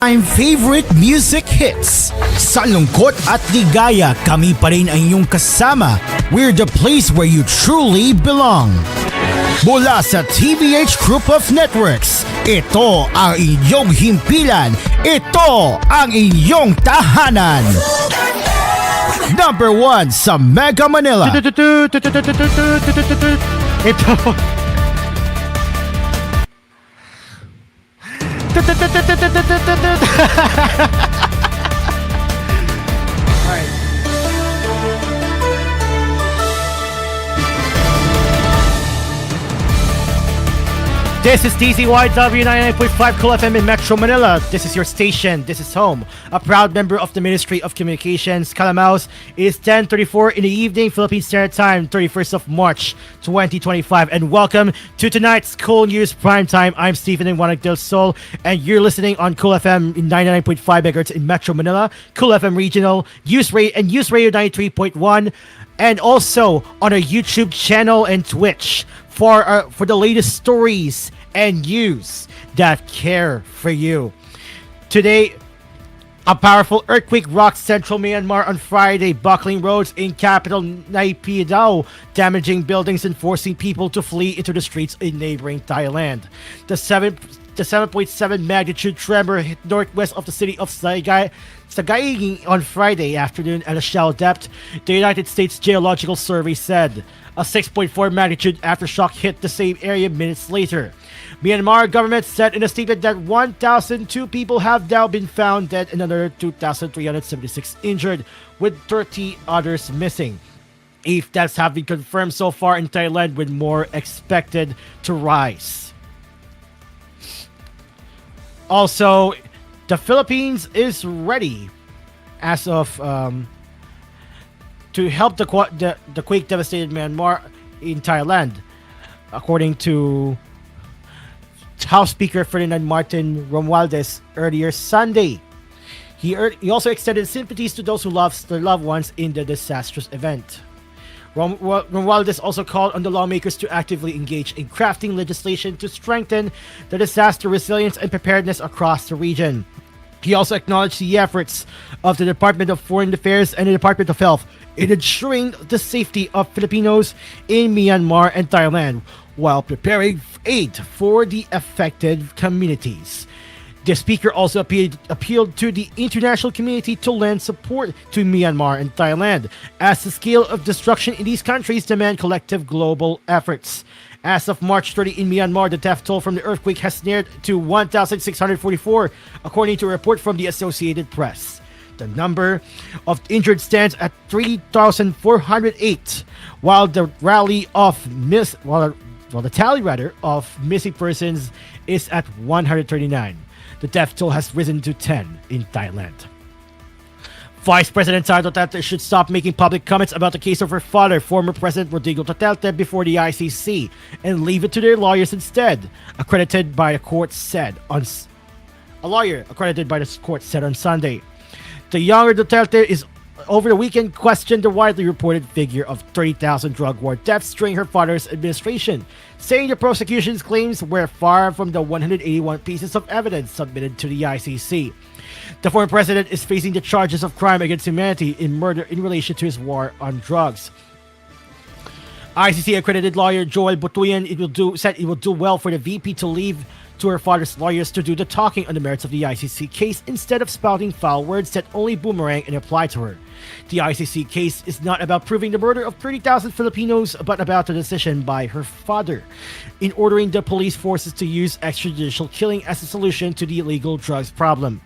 Time favorite music hits. Sa lungkot at ligaya, kami pa rin ang inyong kasama. We're the place where you truly belong. Mula sa TVH Group of Networks, ito ang inyong himpilan. Ito ang inyong tahanan. Number 1 sa Mega Manila. Ito. This is DZYW 99.5 Cool FM in Metro Manila. This is your station. This is home. A proud member of the Ministry of Communications, Calamaos. It is 10:34 in the evening, Philippine Standard Time, 31st of March, 2025. And welcome to tonight's koolNews Primetime. I'm Stephen Wanag del Sol, and you're listening on Cool FM in 99.5 MHz in Metro Manila, Cool FM Regional, Use Radio 93.1, and also on our YouTube channel and Twitch for the latest stories and news that care for you. Today, a powerful earthquake rocked central Myanmar on Friday, buckling roads in capital Naypyidaw, damaging buildings and forcing people to flee into the streets in neighboring Thailand. The 7.7 magnitude tremor hit northwest of the city of Sagaing on Friday afternoon at a shallow depth, the United States Geological Survey said. A 6.4 magnitude aftershock hit the same area minutes later. Myanmar government said in a statement that 1,002 people have now been found dead and another 2,376 injured, with 30 others missing. 8 deaths have been confirmed so far in Thailand, with more expected to rise. Also, the Philippines is ready as of to help the quake-devastated Myanmar in Thailand, according to House Speaker Ferdinand Martin Romualdez earlier Sunday. He also extended sympathies to those who lost their loved ones in the disastrous event. Romualdez also called on the lawmakers to actively engage in crafting legislation to strengthen the disaster resilience and preparedness across the region. He also acknowledged the efforts of the Department of Foreign Affairs and the Department of Health in ensuring the safety of Filipinos in Myanmar and Thailand while preparing aid for the affected communities. The speaker also appealed to the international community to lend support to Myanmar and Thailand, as the scale of destruction in these countries demand collective global efforts. As of March 30 in Myanmar, the death toll from the earthquake has neared to 1,644, according to a report from the Associated Press. The number of injured stands at 3,408, while the tally of missing persons is at 139. The death toll has risen to 10 in Thailand. Vice President Sara Duterte should stop making public comments about the case of her father, former President Rodrigo Duterte, before the ICC and leave it to their lawyers instead, a lawyer accredited by the court said on Sunday. The younger Duterte is over the weekend questioned the widely reported figure of 30,000 drug war deaths during her father's administration, saying the prosecution's claims were far from the 181 pieces of evidence submitted to the ICC. The former president is facing the charges of crime against humanity in murder in relation to his war on drugs. ICC accredited lawyer Joel Butuyan said it will do well for the VP to leave to her father's lawyers to do the talking on the merits of the ICC case instead of spouting foul words that only boomerang and apply to her. The ICC case is not about proving the murder of 30,000 Filipinos, but about the decision by her father in ordering the police forces to use extrajudicial killing as a solution to the illegal drugs problem.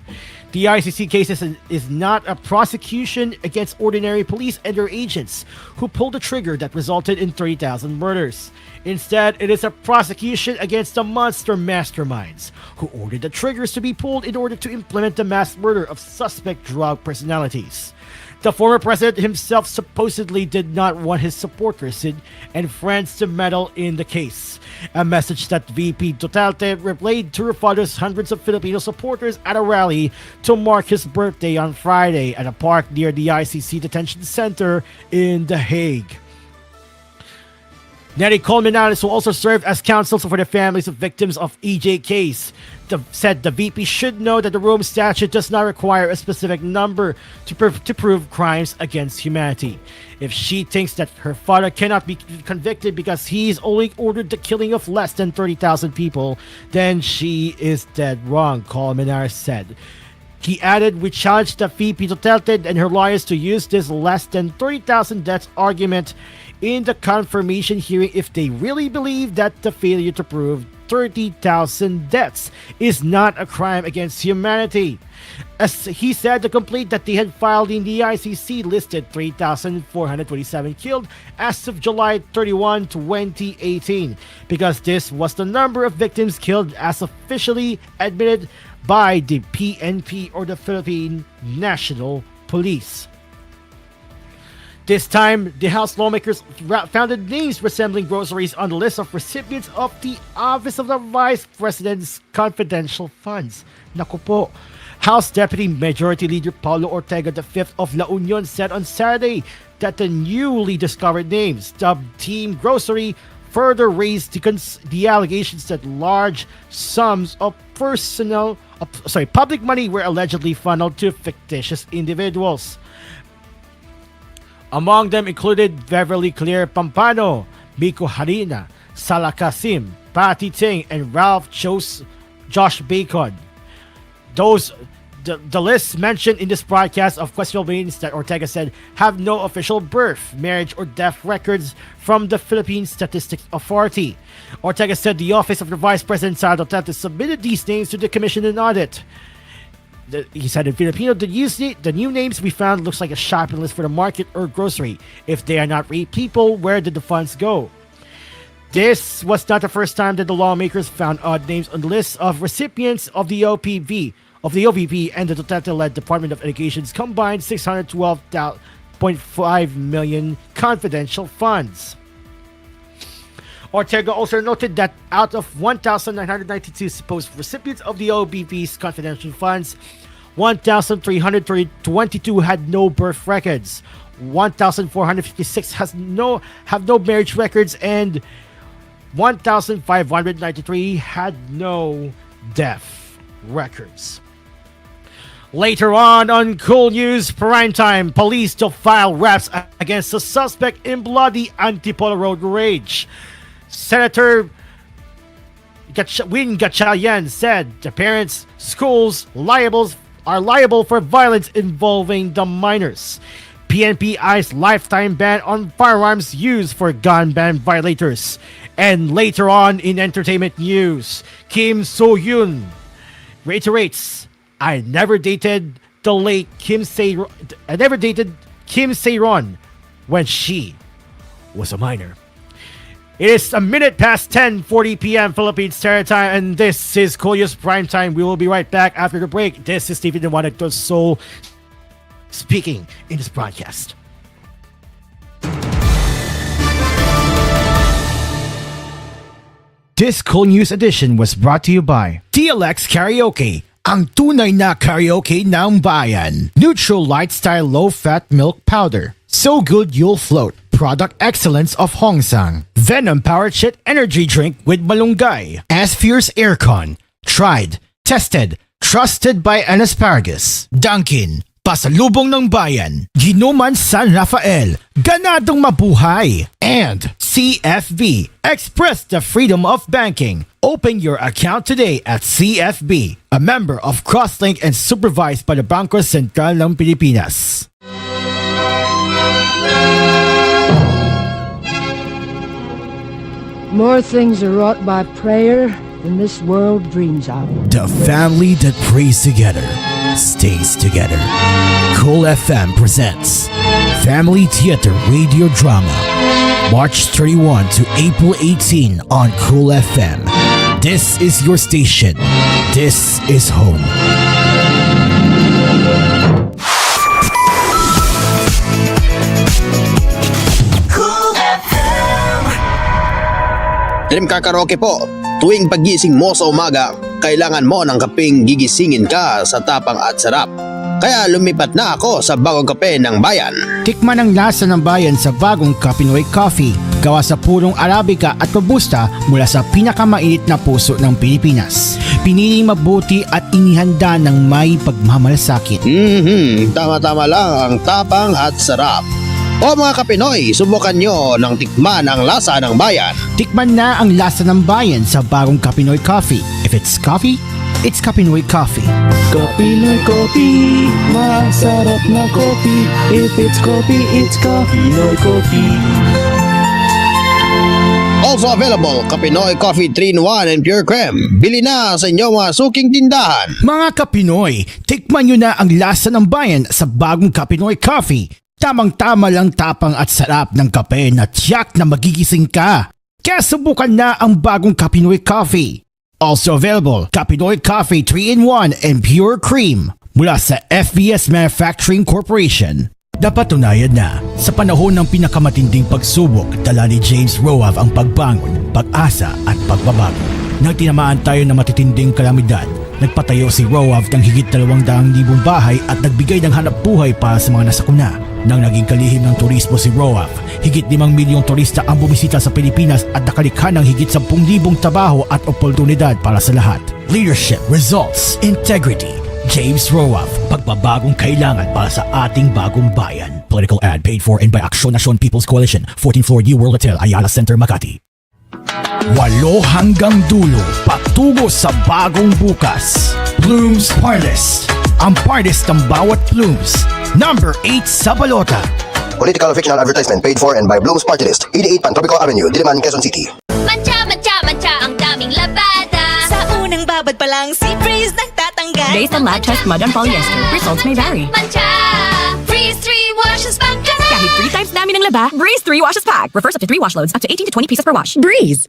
The ICC case is not a prosecution against ordinary police and their agents who pulled the trigger that resulted in 30,000 murders. Instead, it is a prosecution against the monster masterminds who ordered the triggers to be pulled in order to implement the mass murder of suspect drug personalities. The former president himself supposedly did not want his supporters and friends to meddle in the case, a message that VP Duterte relayed to her father's hundreds of Filipino supporters at a rally to mark his birthday on Friday at a park near the ICC detention center in The Hague. Nery Colmenares, who also served as counsel for the families of victims of EJ case, said the VP should know that the Rome statute does not require a specific number to prove crimes against humanity. If she thinks that her father cannot be convicted because he's only ordered the killing of less than 30,000 people, then she is dead wrong, Colmenares said. He added, we challenged the VP Duterte and her lawyers to use this less than 30,000 deaths argument in the confirmation hearing if they really believe that the failure to prove 30,000 deaths is not a crime against humanity. As he said, the complaint that they had filed in the ICC listed 3,427 killed as of July 31, 2018, because this was the number of victims killed as officially admitted by the PNP, or the Philippine National Police. This time, the House lawmakers found names resembling groceries on the list of recipients of the Office of the Vice President's confidential funds. Naku po. House Deputy Majority Leader Paulo Ortega V of La Union said on Saturday that the newly discovered names, dubbed Team Grocery, further raised the allegations that large sums of public money were allegedly funneled to fictitious individuals. Among them included Beverly Claire Pampano, Miko Harina, Salah Kasim, Patty Ting, and Ralph Josh Bacon. The lists mentioned in this broadcast of questionable names that Ortega said have no official birth, marriage, or death records from the Philippine Statistics Authority. Ortega said the Office of the Vice President Sara Duterte submitted these names to the Commission in audit. He said in Filipino, the new names we found looks like a shopping list for the market or grocery. If they are not real people, where did the funds go? This was not the first time that the lawmakers found odd names on the list of recipients of the OVP and the Duterte-led Department of Education's combined 612.5 million confidential funds. Ortega also noted that out of 1,992 supposed recipients of the OVP's confidential funds, 1,322 had no birth records, 1,456 have no marriage records, and 1,593 had no death records. Later on koolNews Primetime, police to file raps against the suspect in bloody Antipolo Road rage. Senator Win Gatchalian said the parents, schools are liable for violence involving the minors. PNP eyes lifetime ban on firearms used for gun ban violators. And later on in entertainment news, Kim So-yoon reiterates, I never dated Kim Se-ron when she was a minor. It is a minute past 10:40 p.m. Philippines Standard Time, and this is koolNews Primetime. We will be right back after the break. This is Stephen Dewanagto Soul speaking in this broadcast. This koolNews edition was brought to you by TLX Karaoke, ang tunay na karaoke ng bayan. Neutral Light Style Low-Fat Milk Powder. So good you'll float. Product excellence of Hongsang. Venom Powered Shit Energy Drink with Malunggay. Asphere's Aircon. Tried, tested, trusted by an asparagus. Dunkin. Pasalubong ng bayan. Ginuman San Rafael. Ganadong mabuhay. And CFB. Express the freedom of banking. Open your account today at CFB. A member of Crosslink and supervised by the Bangko Sentral ng Pilipinas. More things are wrought by prayer than this world dreams of. The family that prays together stays together. Kool FM presents Family Theater Radio Drama, March 31 to April 18 on Kool FM. This is your station. This is home. Dream Car Karaoke po. Tuwing pagising mo sa umaga, kailangan mo ng kapeng gigisingin ka sa tapang at sarap. Kaya lumipat na ako sa bagong kape ng bayan. Tikman ang lasa ng bayan sa bagong Kapinoy Coffee. gawa sa purong Arabica at Robusta mula sa pinakamainit na puso ng Pilipinas. Piniling mabuti at inihanda ng may pagmamalasakit. Tama-tama lang ang tapang at sarap. O mga kapinoy, subukan nyo ng tikman ang lasa ng bayan. Tikman na ang lasa ng bayan sa bagong Kapinoy Coffee. If it's coffee, it's Kapinoy Coffee. Kapinoy Coffee, masarap na coffee. If it's coffee, it's Kapinoy Coffee. Also available, Kapinoy Coffee 3-in-1 and Pure Creme. Bili na sa inyong mga suking tindahan. Mga Kapinoy, tikman nyo na ang lasa ng bayan sa bagong Kapinoy Coffee. Tamang-tama lang tapang at sarap ng kape na tiyak na magigising ka. Kaya subukan na ang bagong Kapinoy Coffee. Also available, Kapinoy Coffee 3-in-1 and Pure Cream mula sa FBS Manufacturing Corporation. Napatunayan na sa panahon ng pinakamatinding pagsubok, dala ni James Roave ang pagbangon, pag-asa at pagbabago. Nang tinamaan tayo ng matitinding kalamidad, nagpatayo si Roave ng higit 200,000 bahay at nagbigay ng hanap buhay para sa mga nasakuna. Nang naging kalihim ng turismo si Roave, higit 5 milyong turista ang bumisita sa Pilipinas at nakalikha ng higit 10,000 trabaho at oportunidad para sa lahat. Leadership, results, integrity. James Roave, pagbabagong kailangan para sa ating bagong bayan. Political ad paid for and by Action Nacion People's Coalition, 14th Floor New World Hotel, Ayala Center, Makati. 8 hanggang dulo, patungo sa bagong bukas. Blooms Parlist, ang parlist ng bawat Blooms. Number 8 sa balota. Political fictional advertisement paid for and by Bloom's Party List, 88 Pantropico Avenue, Diliman, Quezon City. Mancha, mancha, mancha, ang daming labada. Sa unang babad pa lang, si Breeze nagtatanggal. Based on lab test mud and polyester, results may vary. Mancha, Breeze 3 washes pang ka na. Kahit 3 times dami ng laba, Breeze 3 washes pack. Refers up to 3 wash loads, up to 18 to 20 pieces per wash. Breeze!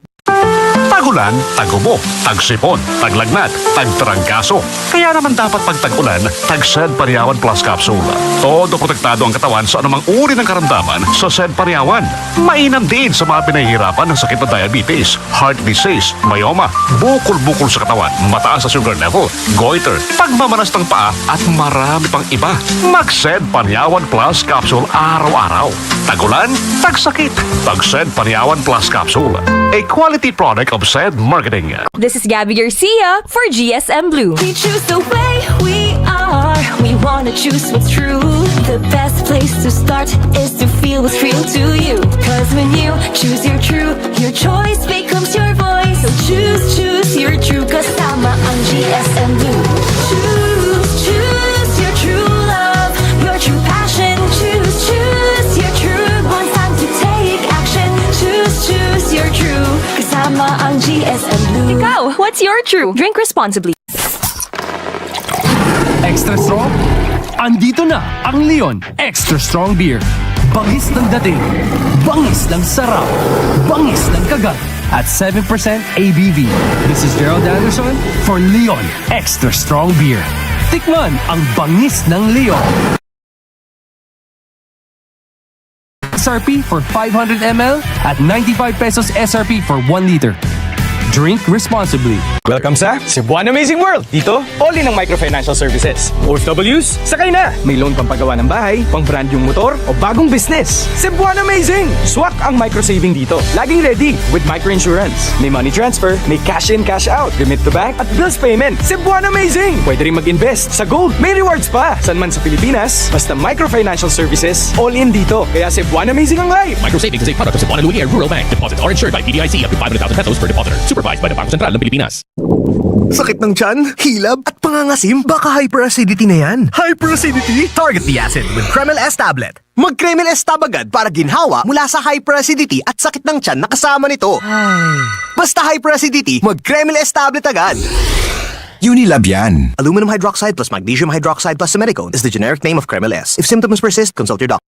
Tag-ulan, tag-ubo, tag-sipon, taglagnat, tag-trangkaso. Kaya naman dapat pag tag-ulan, tag-Sed Pariawan Plus Capsule. Todo protektado ang katawan sa anumang uri ng karamdaman sa Sed Pariawan. Mainam din sa mga pinahihirapan ng sakit na diabetes, heart disease, myoma, bukol-bukol sa katawan, mataas sa sugar level, goiter, pagmamanas ng paa at marami pang iba. Mag-Sed Pariawan Plus Capsule araw-araw. Tag-ulan, tag-sakit, tag-Sed Pariawan Plus Capsule. A quality product of Sed Marketing. This is Gabby Garcia for GSM Blue. We choose the way we are. We wanna choose what's true. The best place to start is to feel what's real to you. Cause when you choose your true, your choice becomes your voice. So choose your true. Kasama ang GSM Blue. Choose your true love. Your true passion. Choose your true. One time to take action. Choose your true. Kasama ang GSM Blue. Ikaw, what's your true? Drink responsibly. Extra strong? Andito na ang Leon Extra Strong Beer. Bangis ng dating, bangis ng sarap, bangis ng kagat, at 7% ABV. This is Gerald Anderson for Leon Extra Strong Beer. Tikman ang bangis ng Leon. SRP for 500 ml at 95 pesos SRP for 1 liter. Drink responsibly. Welcome sa Cebuano Amazing World. Dito, all in ang microfinancial services. OFWs, sakay na! May loan pang paggawa ng bahay, pang brand yung motor, o bagong business. Cebuano Amazing! Swak ang microsaving dito. Laging ready with microinsurance. May money transfer, may cash in, cash out, remit to bank, at bills payment. Cebuano Amazing! Pwede rin mag-invest sa gold. May rewards pa! San man sa Pilipinas, basta microfinancial services, all in dito. Kaya Cebuano Amazing ang life! Microsavings is a product of Cebuano Lumiere Rural Bank. Deposits are insured by PDIC up to 500,000 pesos per depositor. Supervised by the Bangko Sentral ng Pilipinas. Sakit ng tiyan, hilab, at pangangasim? Baka hyperacidity na yan. Hyperacidity? Target the acid with Kremel S tablet. Mag-Kremel S tab agad para ginhawa mula sa hyperacidity at sakit ng tiyan na kasama nito. Basta hyperacidity, mag-Kremel S tablet agad. Unilab yan. Aluminum hydroxide plus magnesium hydroxide plus simeticone is the generic name of Kremel S. If symptoms persist, consult your doctor.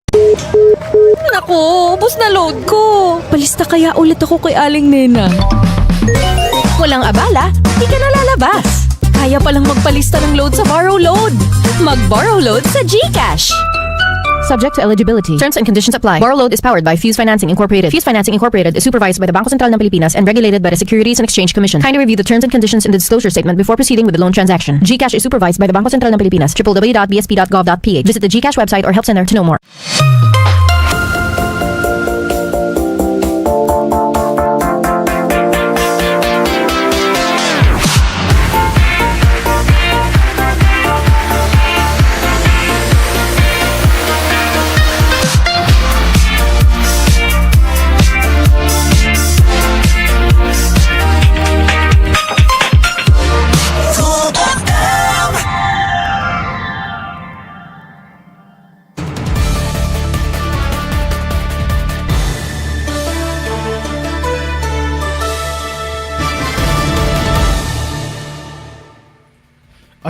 Naku, ubos na load ko. Palista kaya ulit ako kay Aling Nena. Walang abala, di ka na lalabas. Kaya palang magpalista ng load sa Borrow Load. Mag-Borrow Load sa GCash. Subject to eligibility. Terms and conditions apply. Borrow Load is powered by Fuse Financing Incorporated. Fuse Financing Incorporated is supervised by the Bangko Sentral ng Pilipinas and regulated by the Securities and Exchange Commission. Kindly review the terms and conditions in the disclosure statement before proceeding with the loan transaction. GCash is supervised by the Bangko Sentral ng Pilipinas. www.bsp.gov.ph. Visit the GCash website or help center to know more.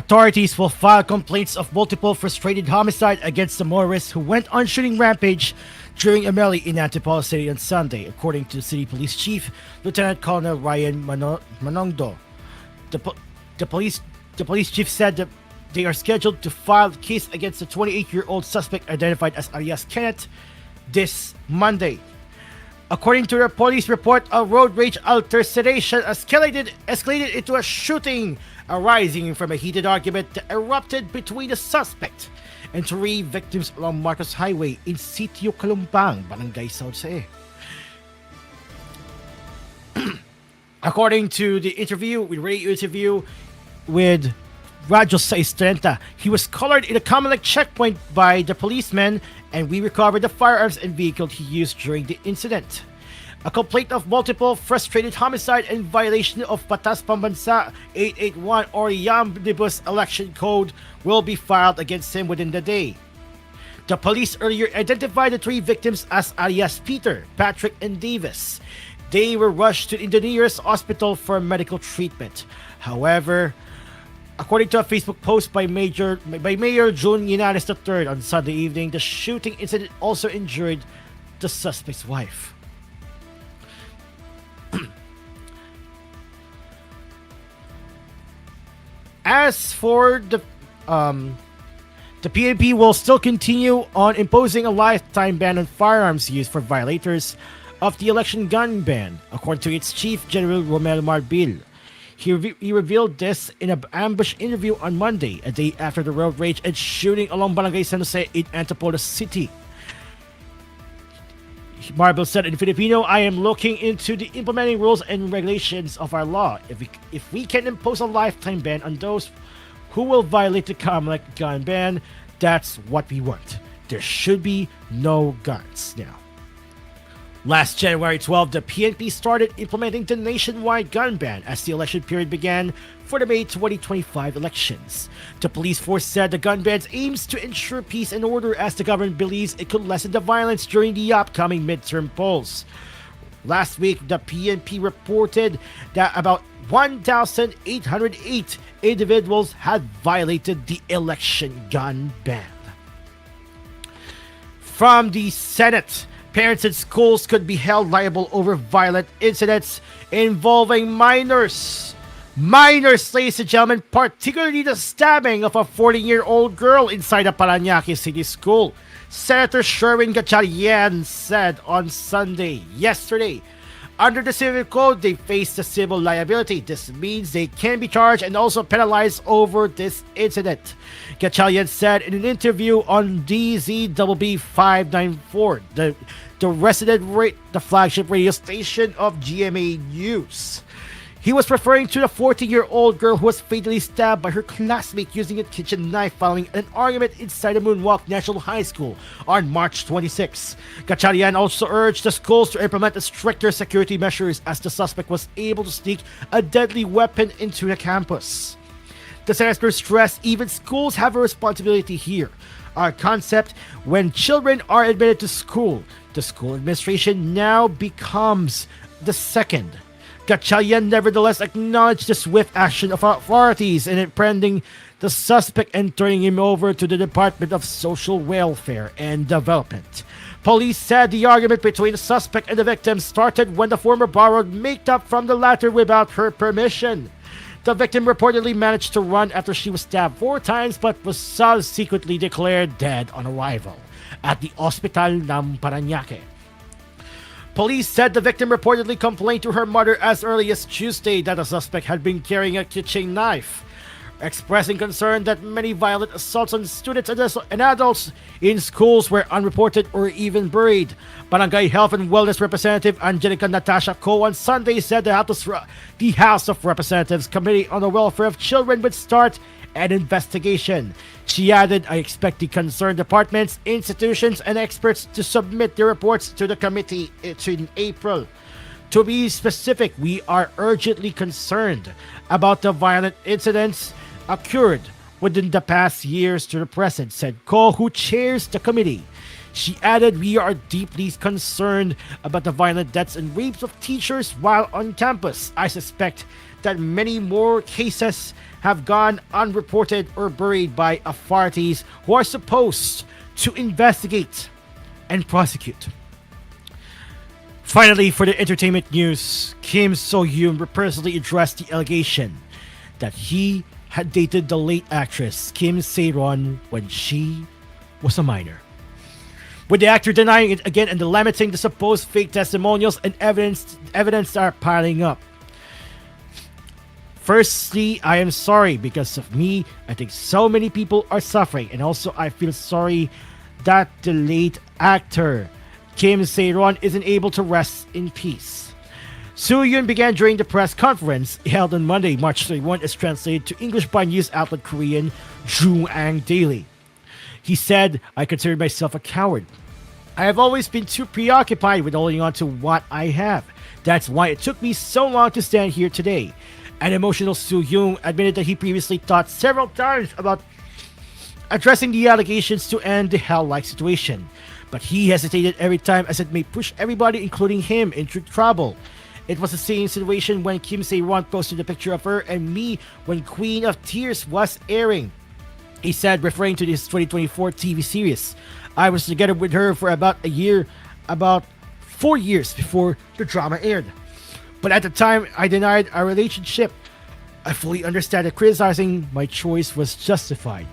Authorities will file complaints of multiple frustrated homicide against the motorist who went on shooting rampage during a melee in Antipolo City on Sunday, according to City Police Chief Lieutenant Colonel Ryan Manongdo. The police chief said that they are scheduled to file a case against the 28-year-old suspect identified as alias Kenneth this Monday. According to the police report, a road rage altercation escalated into a shooting arising from a heated argument that erupted between the suspect and 3 victims along Marcos Highway in Sitio Kalumpang, Barangay South Se. According to the radio interview with Radyo 630, he was collared in a Comelec checkpoint by the policemen, and we recovered the firearms and vehicle he used during the incident. A complaint of multiple frustrated homicide and violation of Batas Pambansa 881 or Omnibus Election Code will be filed against him within the day. The police earlier identified the 3 victims as alias Peter, Patrick, and Davis. They were rushed to the nearest hospital for medical treatment. However, according to a Facebook post by Mayor June Yinanes III on Sunday evening, the shooting incident also injured the suspect's wife. As for the PNP will still continue on imposing a lifetime ban on firearms use for violators of the election gun ban, according to its chief, General Romel Marbil. He revealed this in an ambush interview on Monday, a day after the road rage and shooting along Barangay San Jose in Antipolo City. Marbil said in Filipino, "I am looking into the implementing rules and regulations of our law. If we can impose a lifetime ban on those who will violate the Comelec gun ban, that's what we want. There should be no guns now." Last January 12, the PNP started implementing the nationwide gun ban as the election period began for the May 2025 elections. The police force said the gun ban aims to ensure peace and order as the government believes it could lessen the violence during the upcoming midterm polls. Last week, the PNP reported that about 1,808 individuals had violated the election gun ban. From the Senate, parents and schools could be held liable over violent incidents involving minors. Minors, ladies and gentlemen, particularly the stabbing of a 14-year-old girl inside a Parañaque City school. Senator Sherwin Gatchalian said on yesterday, under the Civil Code, they face the civil liability. This means they can be charged and also penalized over this incident. Gatchalian said in an interview on DZBB 594, the flagship radio station of GMA News. He was referring to the 14-year-old girl who was fatally stabbed by her classmate using a kitchen knife following an argument inside the Moonwalk National High School on March 26. Gatchalian also urged the schools to implement stricter security measures as the suspect was able to sneak a deadly weapon into the campus. The senator stressed even schools have a responsibility here. Our concept, when children are admitted to school, the school administration now becomes the second. Gatchalian nevertheless acknowledged the swift action of authorities in apprehending the suspect and turning him over to the Department of Social Welfare and Development. Police said the argument between the suspect and the victim started when the former borrowed makeup from the latter without her permission. The victim reportedly managed to run after she was stabbed 4 times but was subsequently declared dead on arrival at the Hospital ng Parañaque. Police said the victim reportedly complained to her mother as early as Tuesday that the suspect had been carrying a kitchen knife, expressing concern that many violent assaults on students and adults in schools were unreported or even buried. Barangay Health and Wellness Representative Angelica Natasha Co on Sunday said the House of Representatives Committee on the Welfare of Children would start an investigation. She added, "I expect the concerned departments, institutions, and experts to submit their reports to the committee in April. To be specific, we are urgently concerned about the violent incidents occurred within the past years to the present," said Ko, who chairs the committee. She added, "We are deeply concerned about the violent deaths and rapes of teachers while on campus. I suspect that many more cases have gone unreported or buried by authorities who are supposed to investigate and prosecute. Finally, for the entertainment news, Kim So-hyun personally addressed the allegation that he had dated the late actress Kim Se-ron when she was a minor, with the actor denying it again and lamenting the supposed fake testimonials and evidence are piling up. Firstly, I am sorry because of me. I think so many people are suffering, and also I feel sorry that the late actor Kim Se-ron isn't able to rest in peace. Soo-hyun began during the press conference held on Monday, March 31, as translated to English by news outlet Korean Jung-ang Daily. He said, "I consider myself a coward. I have always been too preoccupied with holding on to what I have. That's why it took me so long to stand here today." An emotional Soo-hyun admitted that he previously thought several times about addressing the allegations to end the hell-like situation, but he hesitated every time as it may push everybody, including him, into trouble. It was the same situation when Kim Se-ron posted a picture of her and me when Queen of Tears was airing. He said, referring to this 2024 TV series, "I was together with her for about 4 years before the drama aired. But at the time, I denied our relationship. I fully understand that criticizing my choice was justified."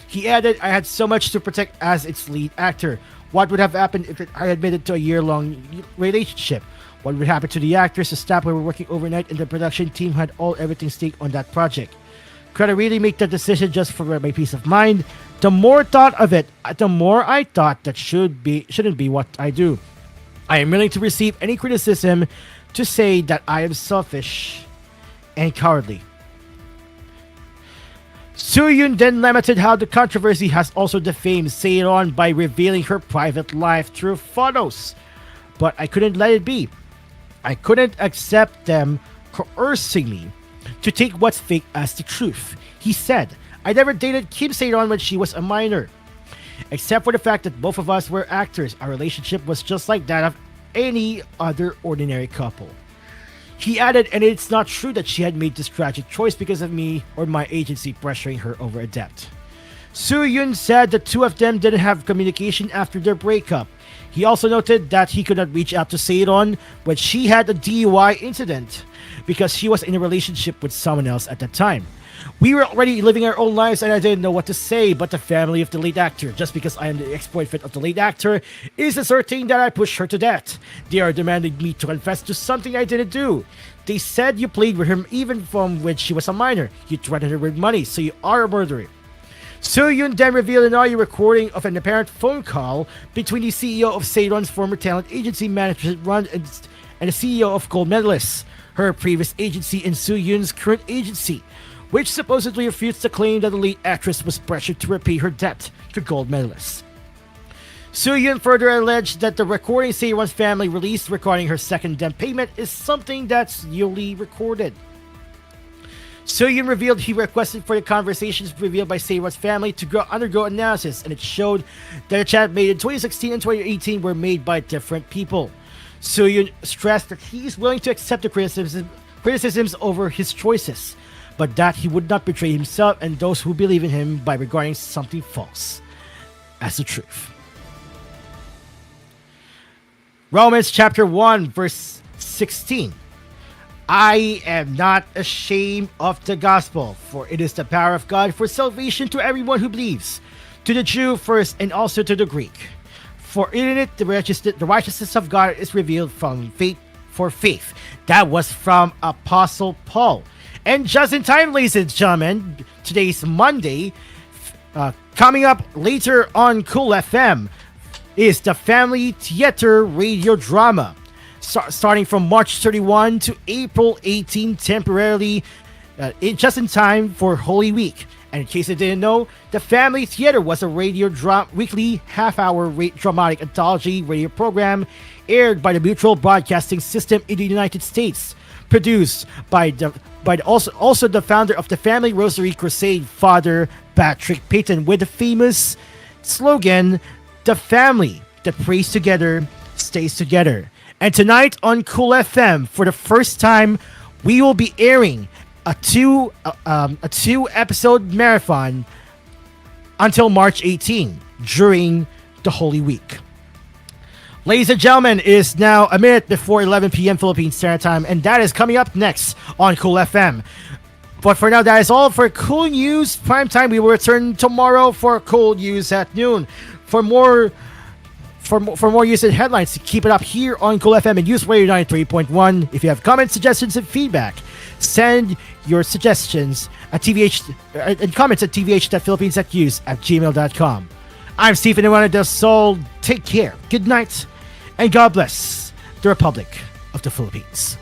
He added, "I had so much to protect as its lead actor. What would have happened if I admitted to a year-long relationship? What would happen to the actors, the staff who were working overnight, and the production team had everything stake on that project? Could I really make that decision just for my peace of mind? The more thought of it, the more I thought that shouldn't be what I do. I am willing to receive any criticism to say that I am selfish and cowardly." Soo-hyun then lamented how the controversy has also defamed Se-ron by revealing her private life through photos. "But I couldn't let it be. I couldn't accept them coercing me to take what's fake as the truth," he said. "I never dated Kim Se-ron when she was a minor. Except for the fact that both of us were actors, our relationship was just like that of any other ordinary couple." He added, "And it's not true that she had made this tragic choice because of me or my agency pressuring her over a debt." Soo-hyun said the two of them didn't have communication after their breakup. He also noted that he could not reach out to Se-ron when she had a DUI incident because she was in a relationship with someone else at that time. "We were already living our own lives and I didn't know what to say, but the family of the late actor, just because I am the ex-boyfriend of the late actor, is asserting that I pushed her to death. They are demanding me to confess to something I didn't do. They said you played with her even from when she was a minor. You threatened her with money, so you are a murderer." Soo-hyun then revealed an audio recording of an apparent phone call between the CEO of Se-ron's former talent agency Management Run and the CEO of Gold Medalists, her previous agency, and Soo-hyun's current agency, which supposedly refutes the claim that the lead actress was pressured to repay her debt to Gold Medalists. Soo-hyun further alleged that the recording Se-ron's family released regarding her second debt payment is something that's newly recorded. Soo-hyun revealed he requested for the conversations revealed by Se-ron's family to undergo analysis, and it showed that the chat made in 2016 and 2018 were made by different people. Soo-hyun stressed that he is willing to accept the criticisms over his choices, but that he would not betray himself and those who believe in him by regarding something false as the truth. Romans chapter 1 verse 16. "I am not ashamed of the gospel, for it is the power of God for salvation to everyone who believes, to the Jew first and also to the Greek. For in it the righteousness of God is revealed from faith for faith." That was from Apostle Paul. And just in time, ladies and gentlemen, today's Monday. Coming up later on Cool FM is the Family Theater radio drama. Starting from March 31 to April 18 temporarily, just in time for Holy Week. And in case you didn't know, the Family Theater was a weekly half-hour dramatic anthology radio program aired by the Mutual Broadcasting System in the United States, produced by also the founder of the Family Rosary Crusade, Father Patrick Payton, with the famous slogan, "The family that prays together stays together." And tonight on Cool FM, for the first time, we will be airing a two episode marathon until March 18 during the Holy Week. Ladies and gentlemen, it is now a minute before 11 p.m. Philippine Standard Time, and that is coming up next on Cool FM. But for now, that is all for Cool News Primetime. We will return tomorrow for Cool News at noon. For more news and headlines, keep it up here on Cool FM and Use Radio 93.1. If you have comments, suggestions, and feedback, send your suggestions at TVH and comments at tvh.philippines@gmail.com. I'm Stephen Iwana del Sol. Take care, good night, and God bless the Republic of the Philippines.